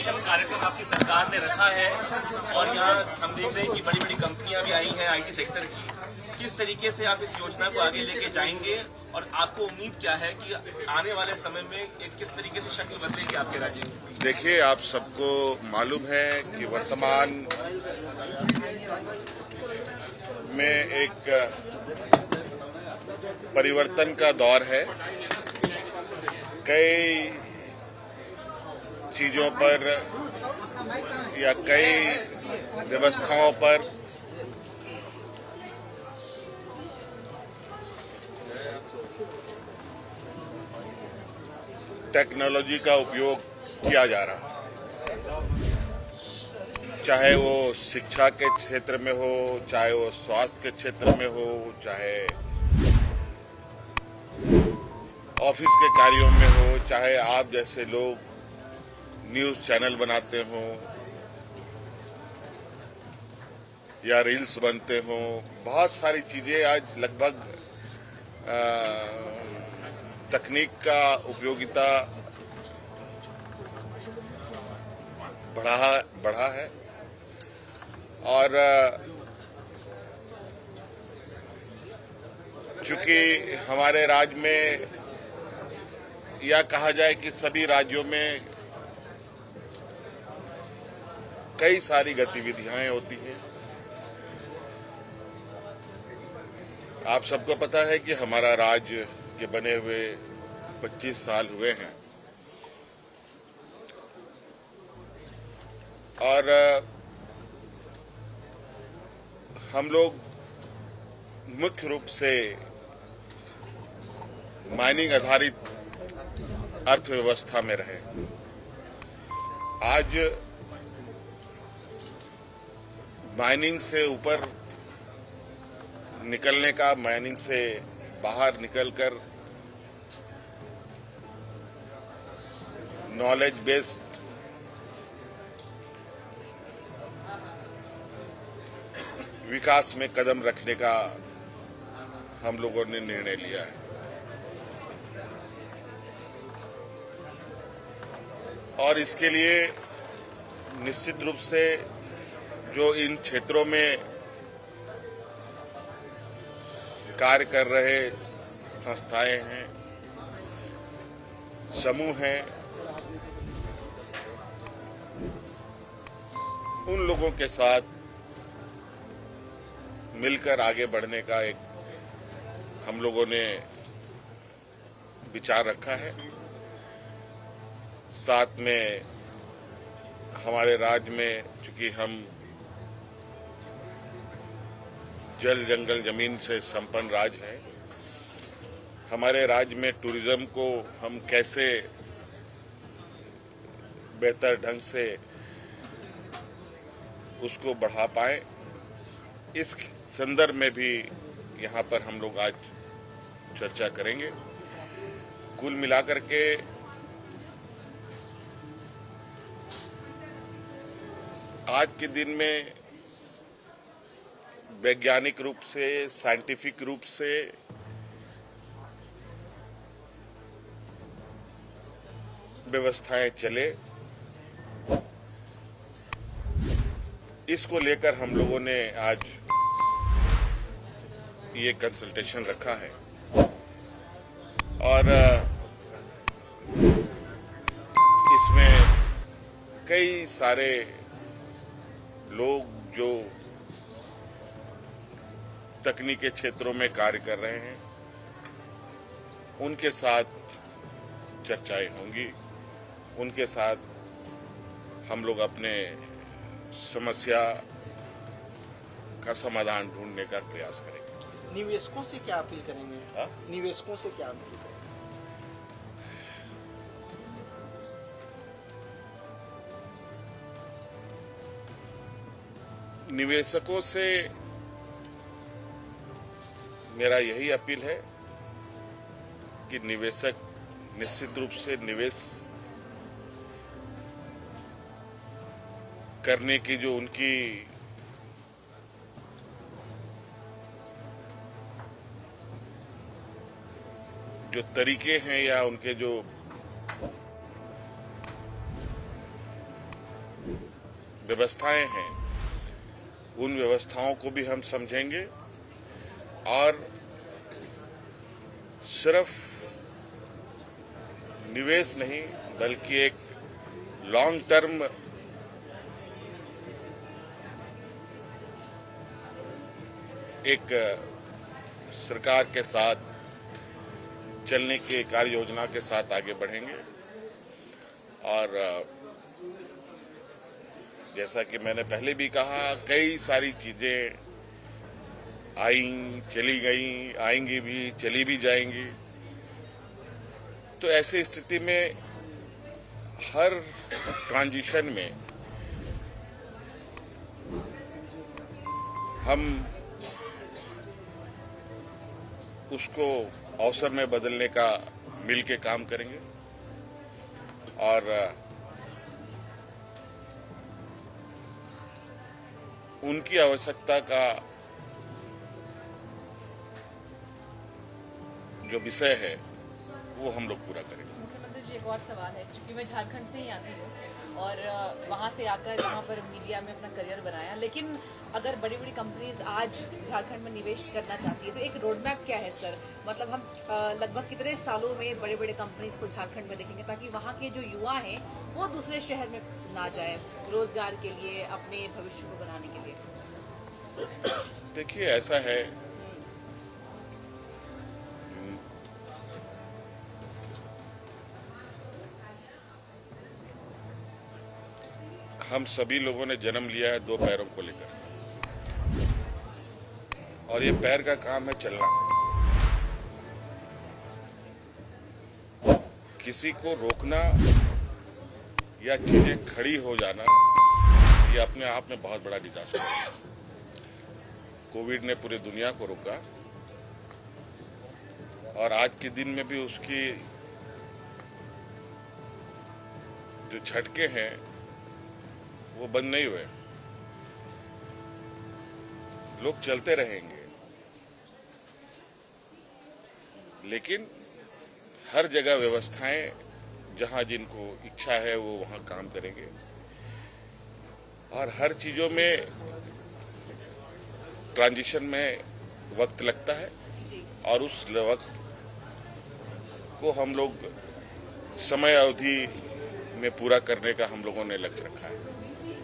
Innovation कार्यक्रम आपकी सरकार ने रखा है और यहाँ हम देख रहे हैं कि बड़ी बड़ी कंपनियां भी आई हैं आईटी सेक्टर की। किस तरीके से आप इस योजना को आगे लेके जाएंगे और आपको उम्मीद क्या है कि आने वाले समय में एक किस तरीके से शक्ल बदलेगी आपके राज्य की? देखिए, आप सबको मालूम है कि वर्तमान में एक परिवर्तन का दौर है। कई चीजों पर या कई व्यवस्थाओं पर टेक्नोलॉजी का उपयोग किया जा रहा है, चाहे वो शिक्षा के क्षेत्र में हो, चाहे वो स्वास्थ्य के क्षेत्र में हो, चाहे ऑफिस के कार्यों में हो, चाहे आप जैसे लोग न्यूज चैनल बनाते हो या रील्स बनते हो। बहुत सारी चीजें आज लगभग तकनीक का उपयोगिता बढ़ा है और चूंकि हमारे राज्य में या कहा जाए कि सभी राज्यों में कई सारी गतिविधियां होती हैं। आप सबको पता है कि हमारा राज्य के बने हुए 25 साल हुए हैं और हम लोग मुख्य रूप से माइनिंग आधारित अर्थव्यवस्था में रहे। आज माइनिंग से ऊपर निकलने का, माइनिंग से बाहर निकलकर नॉलेज बेस्ड विकास में कदम रखने का हम लोगों ने निर्णय लिया है और इसके लिए निश्चित रूप से जो इन क्षेत्रों में कार्य कर रहे संस्थाएं हैं, समूह हैं, उन लोगों के साथ मिलकर आगे बढ़ने का एक हम लोगों ने विचार रखा है। साथ में हमारे राज्य में चूंकि हम जल जंगल जमीन से संपन्न राज्य है, हमारे राज्य में टूरिज्म को हम कैसे बेहतर ढंग से उसको बढ़ा पाए, इस संदर्भ में भी यहाँ पर हम लोग आज चर्चा करेंगे। कुल मिलाकर के आज के दिन में वैज्ञानिक रूप से, साइंटिफिक रूप से व्यवस्थाएं चले, इसको लेकर हम लोगों ने आज ये कंसल्टेशन रखा है और इसमें कई सारे लोग जो तकनीकी क्षेत्रों में कार्य कर रहे हैं उनके साथ चर्चाएं होंगी, उनके साथ हम लोग अपने समस्या का समाधान ढूंढने का प्रयास करेंगे। निवेशकों से क्या अपील करेंगे? हा? निवेशकों से क्या अपील करेंगे? निवेशकों से मेरा यही अपील है कि निवेशक निश्चित रूप से निवेश करने की जो उनकी जो तरीके हैं या उनके जो व्यवस्थाएं हैं उन व्यवस्थाओं को भी हम समझेंगे और सिर्फ निवेश नहीं बल्कि एक लॉन्ग टर्म एक सरकार के साथ चलने की कार्य योजना के साथ आगे बढ़ेंगे। और जैसा कि मैंने पहले भी कहा, कई सारी चीजें आई, चली गई, आएंगी भी, चली भी जाएंगी। तो ऐसी स्थिति में हर ट्रांजिशन में हम उसको अवसर में बदलने का मिल के काम करेंगे और उनकी आवश्यकता का जो विषय है वो हम लोग पूरा करेंगे। मुख्यमंत्री जी, एक और सवाल है, क्योंकि मैं झारखंड से ही आती हूँ और वहाँ से आकर यहाँ पर मीडिया में अपना करियर बनाया, लेकिन अगर बड़ी बड़ी कंपनीज आज झारखंड में निवेश करना चाहती है तो एक रोड मैप क्या है सर? मतलब हम लगभग कितने सालों में बड़े बड़े कंपनीज को झारखंड में देखेंगे ताकि वहाँ के जो युवा हैं वो दूसरे शहर में ना जाए रोजगार के लिए, अपने भविष्य को बनाने के लिए? देखिए, ऐसा है, हम सभी लोगों ने जन्म लिया है दो पैरों को लेकर और ये पैर का काम है चलना। किसी को रोकना या चीजें खड़ी हो जाना ये अपने आप में बहुत बड़ा डिजास्टर है। कोविड ने पूरी दुनिया को रोका और आज के दिन में भी उसकी जो झटके हैं वो बंद नहीं हुए। लोग चलते रहेंगे, लेकिन हर जगह व्यवस्थाएं जहां जिनको इच्छा है वो वहां काम करेंगे और हर चीजों में ट्रांजिशन में वक्त लगता है और उस वक्त को हम लोग समय अवधि में पूरा करने का हम लोगों ने लक्ष्य रखा है।